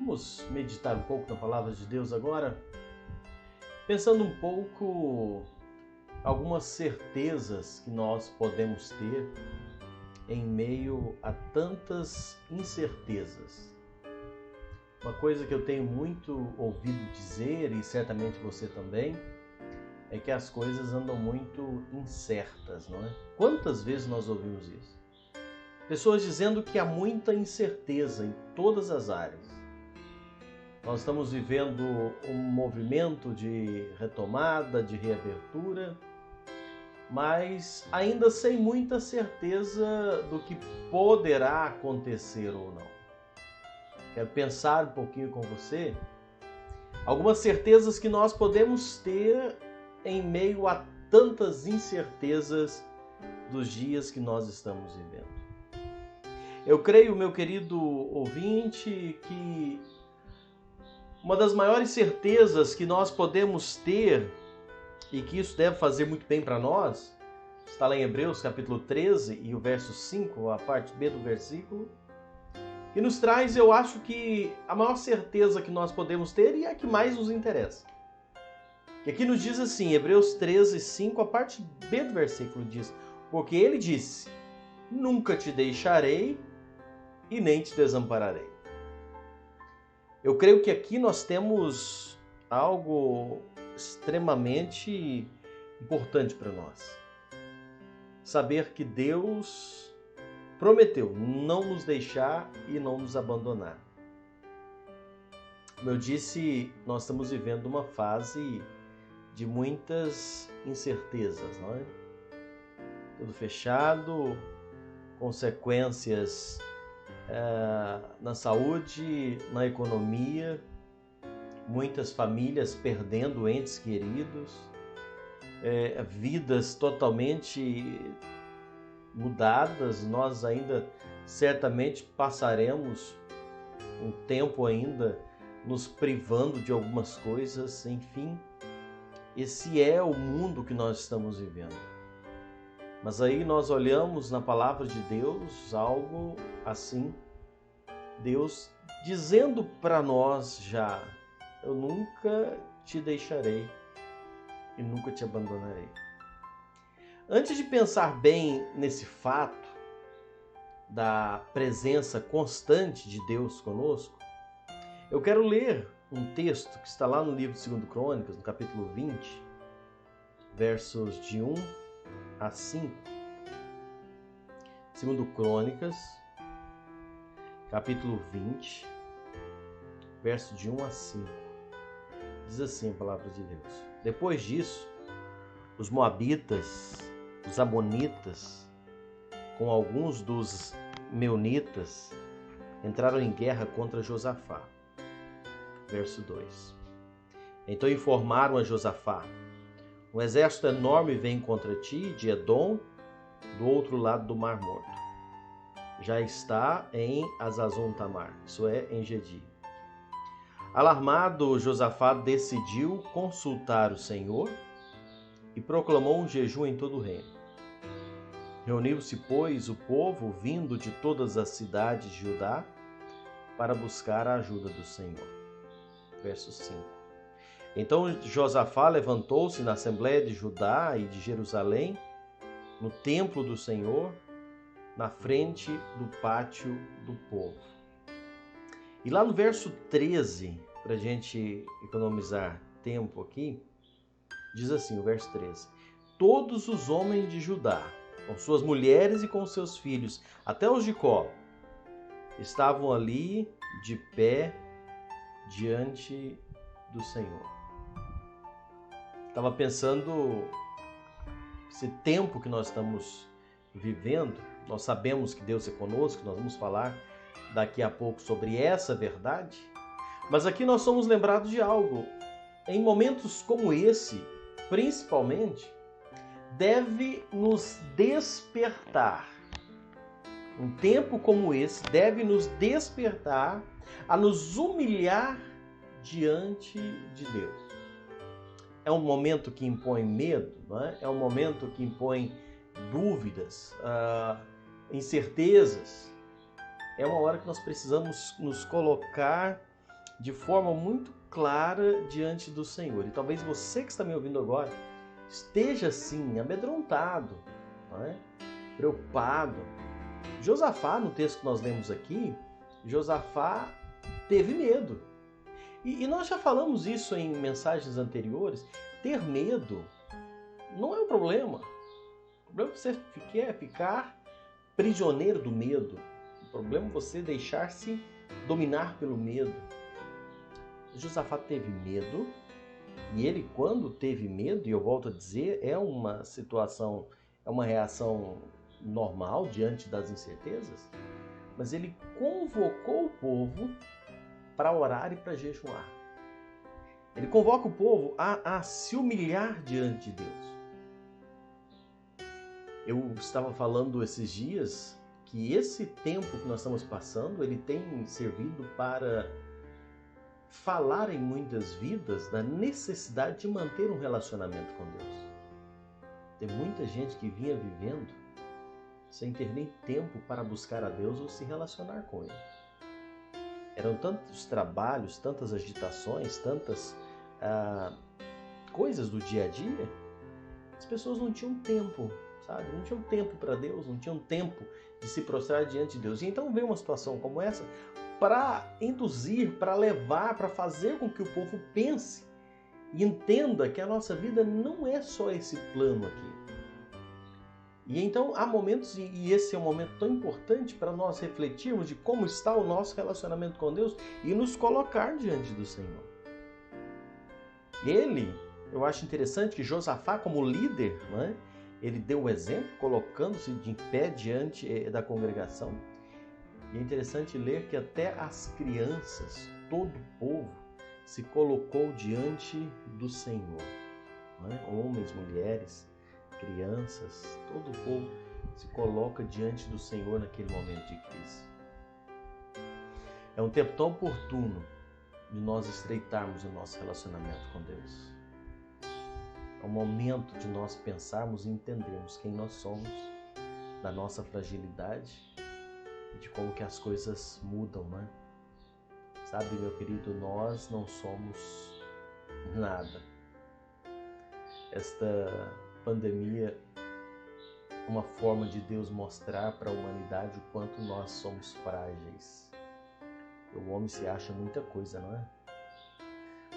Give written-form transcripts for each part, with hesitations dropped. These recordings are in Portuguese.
Vamos meditar um pouco na palavra de Deus agora, pensando um pouco algumas certezas que nós podemos ter em meio a tantas incertezas. Uma coisa que eu tenho muito ouvido dizer, e certamente você também, é que as coisas andam muito incertas, não é? Quantas vezes nós ouvimos isso? Pessoas dizendo que há muita incerteza em todas as áreas. Nós estamos vivendo um movimento de retomada, de reabertura, mas ainda sem muita certeza do que poderá acontecer ou não. Quero pensar um pouquinho com você algumas certezas que nós podemos ter em meio a tantas incertezas dos dias que nós estamos vivendo. Eu creio, meu querido ouvinte, que uma das maiores certezas que nós podemos ter, e que isso deve fazer muito bem para nós, está lá em Hebreus capítulo 13 e o verso 5, a parte B do versículo, que nos traz, eu acho que a maior certeza que nós podemos ter e a que mais nos interessa. Que aqui nos diz assim, Hebreus 13, 5, a parte B do versículo diz: porque ele disse, nunca te deixarei e nem te desampararei. Eu creio que aqui nós temos algo extremamente importante para nós. Saber que Deus prometeu não nos deixar e não nos abandonar. Como eu disse, nós estamos vivendo uma fase de muitas incertezas, não é? Tudo fechado, consequências na saúde, na economia, muitas famílias perdendo entes queridos, vidas totalmente mudadas. Nós ainda certamente passaremos um tempo ainda nos privando de algumas coisas, enfim. Esse é o mundo que nós estamos vivendo. Mas aí nós olhamos na palavra de Deus algo assim, Deus dizendo para nós já: eu nunca te deixarei e nunca te abandonarei. Antes de pensar bem nesse fato da presença constante de Deus conosco, eu quero ler um texto que está lá no livro de 2 Crônicas, no capítulo 20, versos de 1 a 5. 2 Crônicas, capítulo 20, verso de 1 a 5. Diz assim a palavra de Deus: depois disso, os moabitas, os amonitas, com alguns dos meunitas, entraram em guerra contra Josafá. Verso 2. Então informaram a Josafá: um exército enorme vem contra ti de Edom, do outro lado do Mar Morto. Já está em Hazazon Tamar, isso é, em Gedi. Alarmado, Josafá decidiu consultar o Senhor e proclamou um jejum em todo o reino. Reuniu-se, pois, o povo vindo de todas as cidades de Judá para buscar a ajuda do Senhor. Verso 5. Então Josafá levantou-se na Assembleia de Judá e de Jerusalém, no templo do Senhor, na frente do pátio do povo. E lá no verso 13, para a gente economizar tempo aqui, diz assim, o verso 13: todos os homens de Judá, com suas mulheres e com seus filhos, até os de Có, estavam ali de pé diante do Senhor. Estava pensando, esse tempo que nós estamos vivendo, nós sabemos que Deus é conosco, nós vamos falar daqui a pouco sobre essa verdade, mas aqui nós somos lembrados de algo. Em momentos como esse, principalmente, deve nos despertar. Um tempo como esse deve nos despertar a nos humilhar diante de Deus. É um momento que impõe medo, não é? É um momento que impõe dúvidas, incertezas. É uma hora que nós precisamos nos colocar de forma muito clara diante do Senhor. E talvez você que está me ouvindo agora esteja assim, amedrontado, não é? Preocupado. Josafá, no texto que nós lemos aqui, Josafá teve medo. E nós já falamos isso em mensagens anteriores. Ter medo não é um problema. O problema é você ficar prisioneiro do medo. O problema é você deixar-se dominar pelo medo. Josafá teve medo, e ele, quando teve medo, e eu volto a dizer, é uma situação, é uma reação normal diante das incertezas, mas ele convocou o povo para orar e para jejuar. Ele convoca o povo a se humilhar diante de Deus. Eu estava falando esses dias que esse tempo que nós estamos passando, ele tem servido para falar em muitas vidas da necessidade de manter um relacionamento com Deus. Tem muita gente que vinha vivendo sem ter nem tempo para buscar a Deus ou se relacionar com Ele. Eram tantos trabalhos, tantas agitações, tantas coisas do dia a dia, as pessoas não tinham tempo, sabe? Não tinham tempo para Deus, não tinham tempo de se prostrar diante de Deus. E então vem uma situação como essa para induzir, para levar, para fazer com que o povo pense e entenda que a nossa vida não é só esse plano aqui. E então há momentos, e esse é um momento tão importante para nós refletirmos de como está o nosso relacionamento com Deus e nos colocar diante do Senhor. Eu acho interessante que Josafá, como líder, né, ele deu o exemplo, colocando-se de pé diante da congregação. E é interessante ler que até as crianças, todo o povo, se colocou diante do Senhor. Né? Homens, mulheres, crianças, todo o povo se coloca diante do Senhor naquele momento de crise. É um tempo tão oportuno de nós estreitarmos o nosso relacionamento com Deus. É um momento de nós pensarmos e entendermos quem nós somos, da nossa fragilidade e de como que as coisas mudam, né? Sabe, meu querido, nós não somos nada. Esta pandemia é uma forma de Deus mostrar para a humanidade o quanto nós somos frágeis. O homem se acha muita coisa, não é?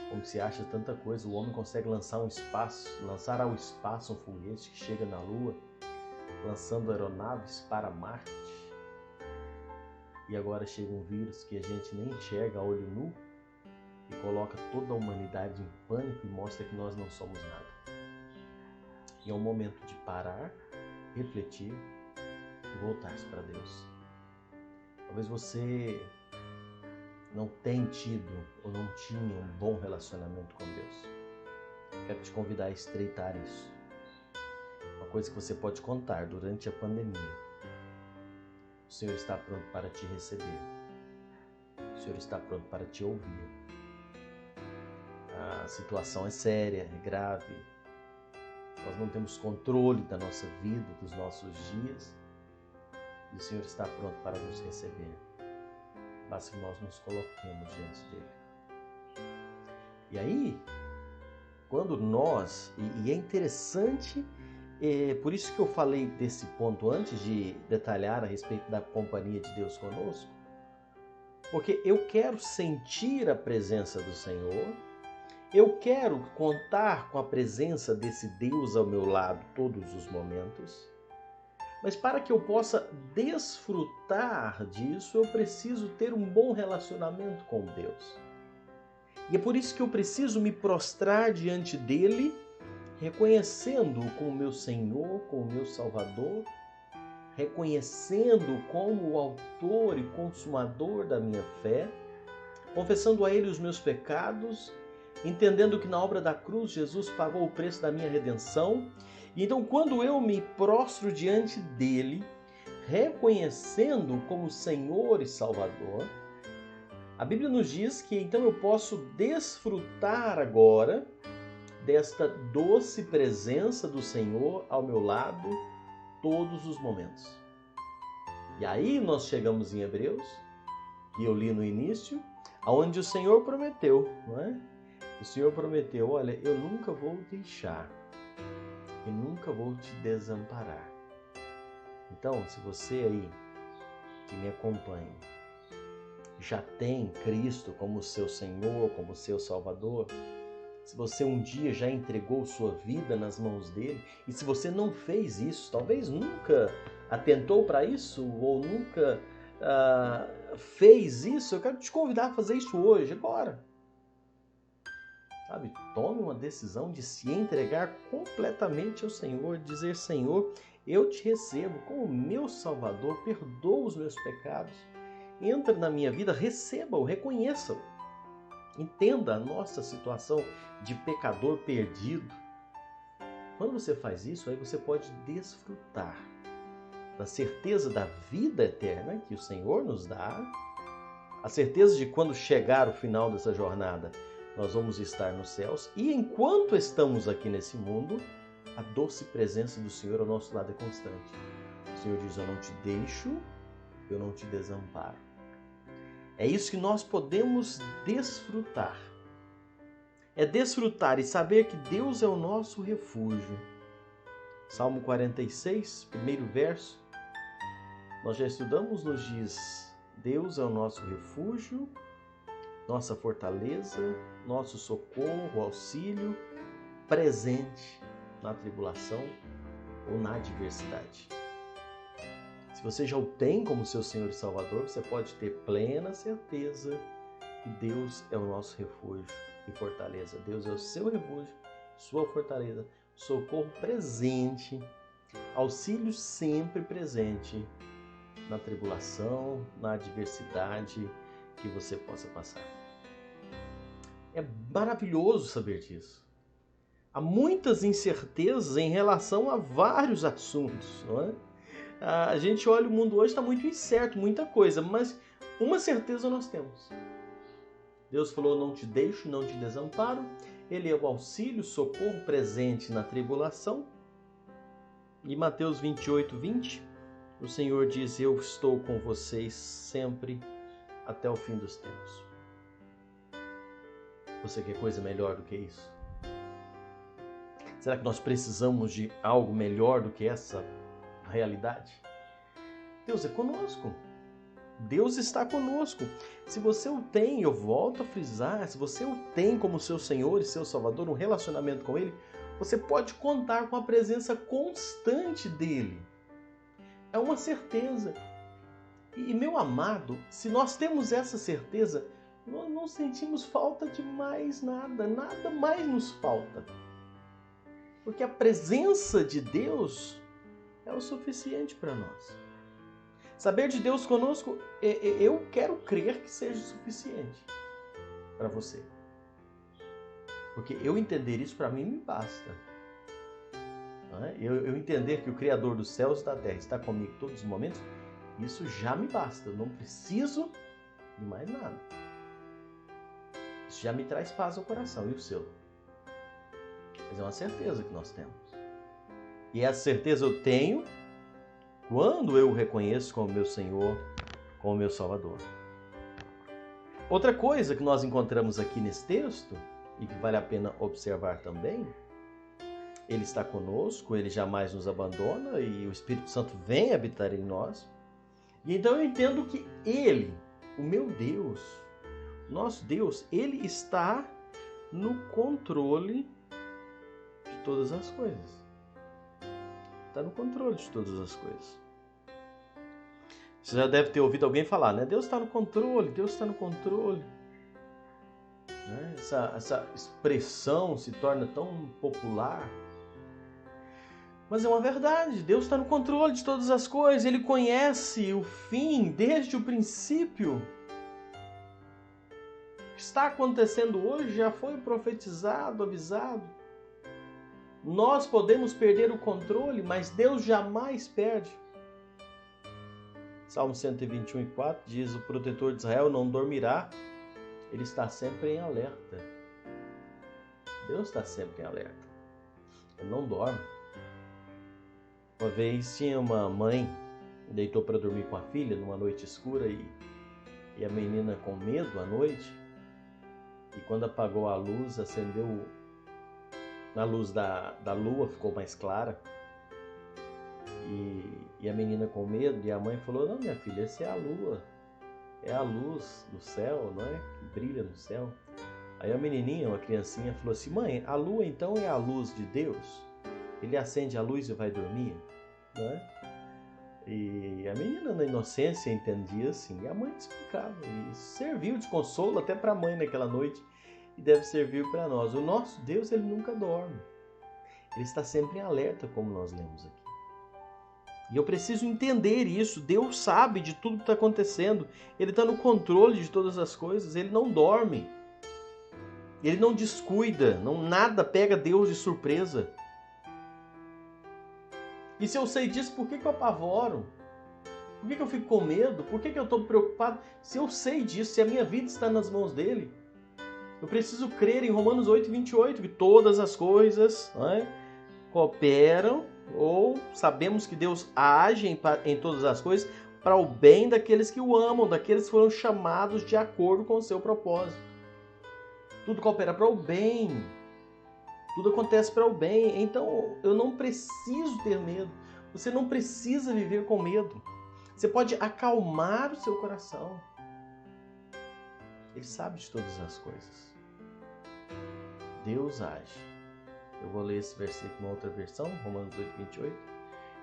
O homem se acha tanta coisa, o homem consegue lançar ao espaço um foguete que chega na Lua, lançando aeronaves para Marte. E agora chega um vírus que a gente nem enxerga a olho nu e coloca toda a humanidade em pânico e mostra que nós não somos nada. E é um momento de parar, refletir e voltar-se para Deus. Talvez você não tenha tido ou não tinha um bom relacionamento com Deus. Quero te convidar a estreitar isso. Uma coisa que você pode contar durante a pandemia. O Senhor está pronto para te receber. O Senhor está pronto para te ouvir. A situação é séria, é grave. Nós não temos controle da nossa vida, dos nossos dias. E o Senhor está pronto para nos receber. Basta que nós nos coloquemos diante dele. E aí, quando nós... E é interessante... por isso que eu falei desse ponto antes de detalhar a respeito da companhia de Deus conosco, porque eu quero sentir a presença do Senhor, eu quero contar com a presença desse Deus ao meu lado todos os momentos, mas para que eu possa desfrutar disso, eu preciso ter um bom relacionamento com Deus. E é por isso que eu preciso me prostrar diante dele, reconhecendo-o como meu Senhor, como meu Salvador, reconhecendo-o como o autor e consumador da minha fé, confessando a Ele os meus pecados, entendendo que na obra da cruz Jesus pagou o preço da minha redenção. E então, quando eu me prostro diante dele, reconhecendo-o como Senhor e Salvador, a Bíblia nos diz que então eu posso desfrutar agora desta doce presença do Senhor ao meu lado todos os momentos. E aí nós chegamos em Hebreus, que eu li no início, Aonde o Senhor prometeu, não é? O Senhor prometeu, olha, eu nunca vou deixar e nunca vou te desamparar. Então, se você aí que me acompanha já tem Cristo como seu Senhor, como seu Salvador, se você um dia já entregou sua vida nas mãos dele, e se você não fez isso, talvez nunca atentou para isso, ou nunca fez isso, eu quero te convidar a fazer isso hoje, agora. Sabe, tome uma decisão de se entregar completamente ao Senhor, dizer, Senhor, eu te recebo como meu Salvador, perdoa os meus pecados, entra na minha vida, receba-o, reconheça-o. Entenda a nossa situação de pecador perdido. Quando você faz isso, aí você pode desfrutar da certeza da vida eterna que o Senhor nos dá, a certeza de quando chegar o final dessa jornada, nós vamos estar nos céus, e enquanto estamos aqui nesse mundo, a doce presença do Senhor ao nosso lado é constante. O Senhor diz, eu não te deixo, eu não te desamparo. É isso que nós podemos desfrutar. É desfrutar e saber que Deus é o nosso refúgio. Salmo 46, primeiro verso, nós já estudamos, nos diz, Deus é o nosso refúgio, nossa fortaleza, nosso socorro, auxílio, presente na tribulação ou na adversidade. Se você já o tem como seu Senhor e Salvador, você pode ter plena certeza que Deus é o nosso refúgio e fortaleza. Deus é o seu refúgio, sua fortaleza, socorro presente, auxílio sempre presente na tribulação, na adversidade que você possa passar. É maravilhoso saber disso. Há muitas incertezas em relação a vários assuntos, não é? A gente olha o mundo hoje, está muito incerto, muita coisa, mas uma certeza nós temos. Deus falou, não te deixo, não te desamparo. Ele é o auxílio, socorro presente na tribulação. E Mateus 28, 20, o Senhor diz, eu estou com vocês sempre até o fim dos tempos. Você quer coisa melhor do que isso? Será que nós precisamos de algo melhor do que essa realidade? Deus é conosco. Deus está conosco. Se você o tem, eu volto a frisar, se você o tem como seu Senhor e seu Salvador, um relacionamento com Ele, você pode contar com a presença constante dEle. É uma certeza. E meu amado, se nós temos essa certeza, nós não sentimos falta de mais nada, nada mais nos falta. Porque a presença de Deus é o suficiente para nós. Saber de Deus conosco, eu quero crer que seja suficiente para você. Porque eu entender isso para mim me basta. Eu entender que o Criador dos céus e da terra está comigo todos os momentos, isso já me basta. Eu não preciso de mais nada. Isso já me traz paz ao coração. E o seu? Mas é uma certeza que nós temos. E essa certeza eu tenho quando eu o reconheço como meu Senhor, como meu Salvador. Outra coisa que nós encontramos aqui nesse texto, e que vale a pena observar também, Ele está conosco, Ele jamais nos abandona e o Espírito Santo vem habitar em nós. E então eu entendo que Ele, o meu Deus, nosso Deus, Ele está no controle de todas as coisas. Está no controle de todas as coisas. Você já deve ter ouvido alguém falar, né? Deus está no controle, Deus está no controle. Né? Essa expressão se torna tão popular. Mas é uma verdade, Deus está no controle de todas as coisas, Ele conhece o fim desde o princípio. O que está acontecendo hoje já foi profetizado, avisado. Nós podemos perder o controle, mas Deus jamais perde. Salmo 121, 4 diz, o protetor de Israel não dormirá, ele está sempre em alerta. Deus está sempre em alerta. Ele não dorme. Uma vez tinha uma mãe, deitou para dormir com a filha numa noite escura e e a menina com medo à noite, e quando apagou a luz, acendeu a luz da lua, ficou mais clara, e a menina com medo, e a mãe falou: não, minha filha, essa é a lua, é a luz do céu, não é? Que brilha no céu. Aí a menininha, uma criancinha, falou assim: mãe, a lua então é a luz de Deus? Ele acende a luz e vai dormir, não é? E a menina, na inocência, entendia assim, e a mãe explicava, e serviu de consolo até para a mãe naquela noite, e deve servir para nós. O nosso Deus, ele nunca dorme, ele está sempre em alerta, como nós lemos aqui. E eu preciso entender isso. Deus sabe de tudo que está acontecendo, ele está no controle de todas as coisas, ele não dorme, ele não descuida, nada pega Deus de surpresa. E se eu sei disso, por que eu apavoro? Por que eu fico com medo? Por que eu estou preocupado? Se eu sei disso, se a minha vida está nas mãos dele, eu preciso crer em Romanos 8:28, que todas as coisas, não é, cooperam, ou sabemos que Deus age em todas as coisas para o bem daqueles que o amam, daqueles que foram chamados de acordo com o seu propósito. Tudo coopera para o bem. Tudo acontece para o bem. Então eu não preciso ter medo. Você não precisa viver com medo. Você pode acalmar o seu coração. Ele sabe de todas as coisas. Deus age. Eu vou ler esse versículo em outra versão, Romanos 8:28.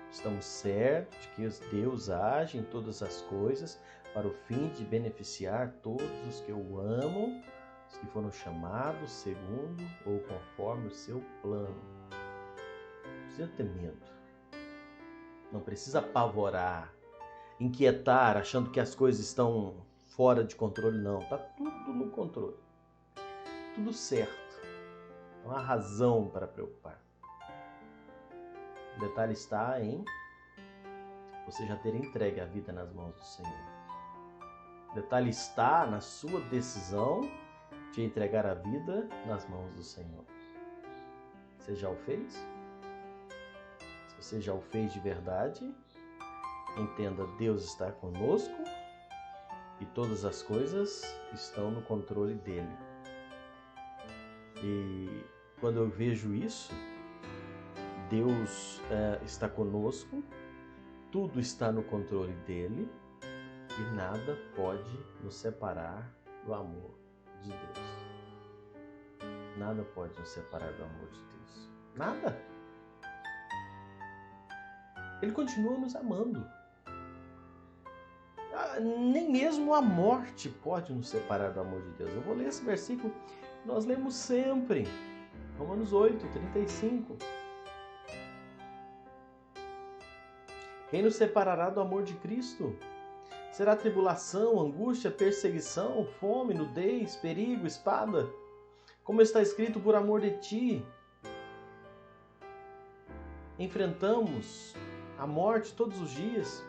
Estamos certos de que Deus age em todas as coisas para o fim de beneficiar todos os que o amam, os que foram chamados segundo ou conforme o seu plano. Não precisa ter medo. Não precisa apavorar, inquietar, achando que as coisas estão fora de controle, não. Está tudo no controle. Tudo certo. Não há razão para preocupar. O detalhe está em você já ter entregue a vida nas mãos do Senhor. O detalhe está na sua decisão de entregar a vida nas mãos do Senhor. Você já o fez? Se você já o fez de verdade, entenda, Deus está conosco e todas as coisas estão no controle dele. E quando eu vejo isso, Deus está conosco, tudo está no controle dele e nada pode nos separar do amor de Deus. Nada pode nos separar do amor de Deus. Nada. Ele continua nos amando. Nem mesmo a morte pode nos separar do amor de Deus. Eu vou ler esse versículo que nós lemos sempre. Romanos 8:35. Quem nos separará do amor de Cristo? Será tribulação, angústia, perseguição, fome, nudez, perigo, espada? Como está escrito, por amor de ti, enfrentamos a morte todos os dias.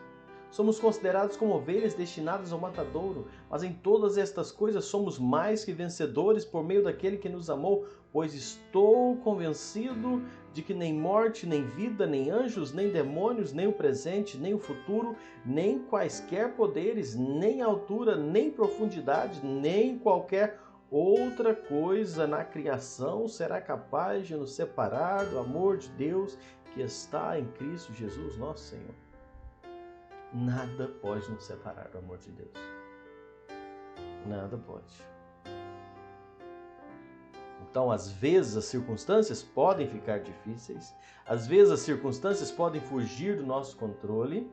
Somos considerados como ovelhas destinadas ao matadouro, mas em todas estas coisas somos mais que vencedores por meio daquele que nos amou, pois estou convencido de que nem morte, nem vida, nem anjos, nem demônios, nem o presente, nem o futuro, nem quaisquer poderes, nem altura, nem profundidade, nem qualquer outra coisa na criação será capaz de nos separar do amor de Deus que está em Cristo Jesus, nosso Senhor. Nada pode nos separar do amor de Deus. Nada pode. Então, às vezes, as circunstâncias podem ficar difíceis, às vezes as circunstâncias podem fugir do nosso controle,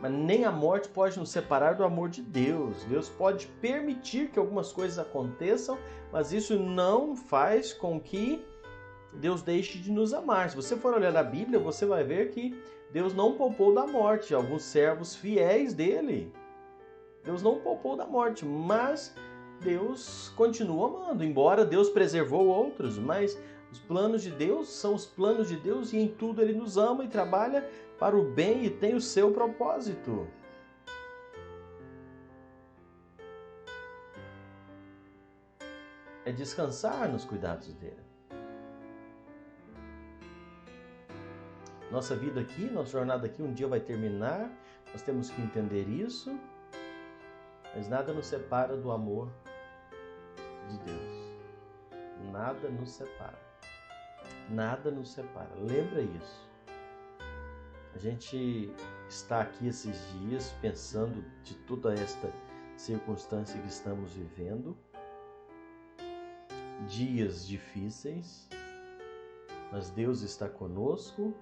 mas nem a morte pode nos separar do amor de Deus. Deus pode permitir que algumas coisas aconteçam, mas isso não faz com que Deus deixe de nos amar. Se você for olhar na Bíblia, você vai ver que Deus não poupou da morte alguns servos fiéis dele. Deus não poupou da morte, mas Deus continua amando. Embora Deus preservou outros, mas os planos de Deus são os planos de Deus e em tudo Ele nos ama e trabalha para o bem e tem o seu propósito. É descansar nos cuidados dele. Nossa vida aqui, nossa jornada aqui um dia vai terminar, nós temos que entender isso. Mas nada nos separa do amor de Deus. Nada nos separa. Nada nos separa. Lembra isso. A gente está aqui esses dias pensando de toda esta circunstância que estamos vivendo. Dias difíceis, mas Deus está conosco.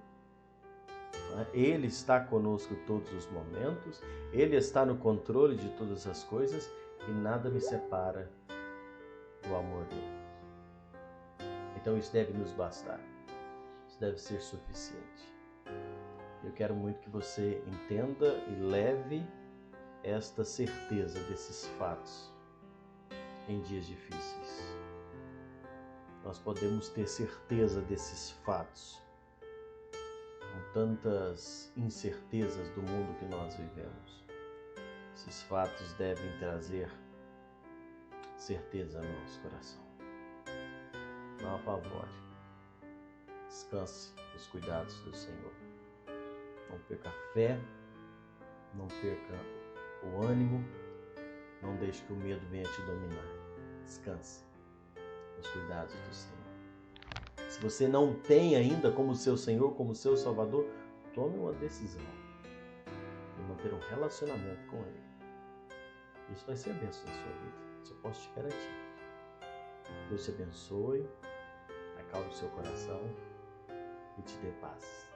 Ele está conosco todos os momentos. Ele está no controle de todas as coisas e nada me separa do amor dele. Então isso deve nos bastar. Isso deve ser suficiente. Eu quero muito que você entenda e leve esta certeza desses fatos em dias difíceis. Nós podemos ter certeza desses fatos com tantas incertezas do mundo que nós vivemos. Esses fatos devem trazer certeza no nosso coração. Não apavore. Descanse nos cuidados do Senhor. Não perca a fé, não perca o ânimo, não deixe que o medo venha te dominar. Descanse nos cuidados do Senhor. Se você não tem ainda como seu Senhor, como seu Salvador, tome uma decisão de manter um relacionamento com Ele. Isso vai ser bênção na sua vida. Isso eu posso te garantir. Deus te abençoe, acalme o seu coração e te dê paz.